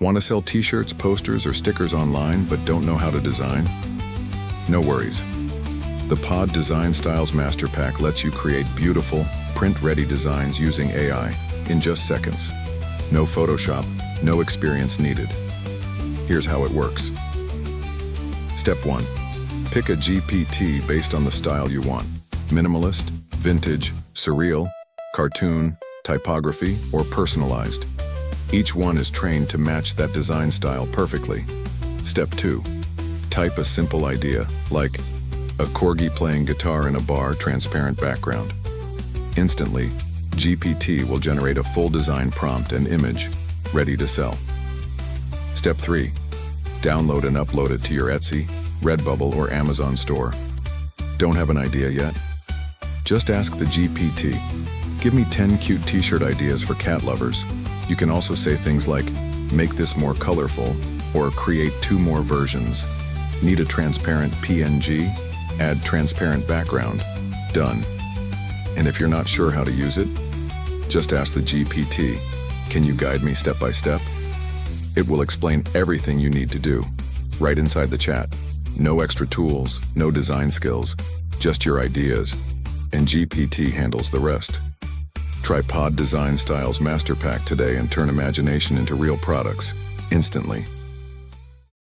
Want to sell t-shirts, posters, or stickers online but don't know how to design? No worries. The POD Design Styles Masterpack lets you create beautiful, print-ready designs using AI in just seconds. No Photoshop, no experience needed. Here's how it works. Step 1. Pick a GPT based on the style you want. Minimalist, vintage, surreal, cartoon, typography, or personalized. Each one is trained to match that design style perfectly. Step 2. Type a simple idea, like a corgi playing guitar in a bar, transparent background. Instantly, GPT will generate a full design prompt and image, ready to sell. Step 3. Download and upload it to your Etsy, Redbubble, or Amazon store. Don't have an idea yet? Just ask the GPT, give me 10 cute t-shirt ideas for cat lovers. You can also say things like, make this more colorful, or create 2 more versions. Need a transparent PNG? Add transparent background. Done. And if you're not sure how to use it, just ask the GPT, can you guide me step by step? It will explain everything you need to do, right inside the chat. No extra tools, no design skills, just your ideas, and GPT handles the rest. Try POD Design Styles Masterpack today and turn imagination into real products, instantly.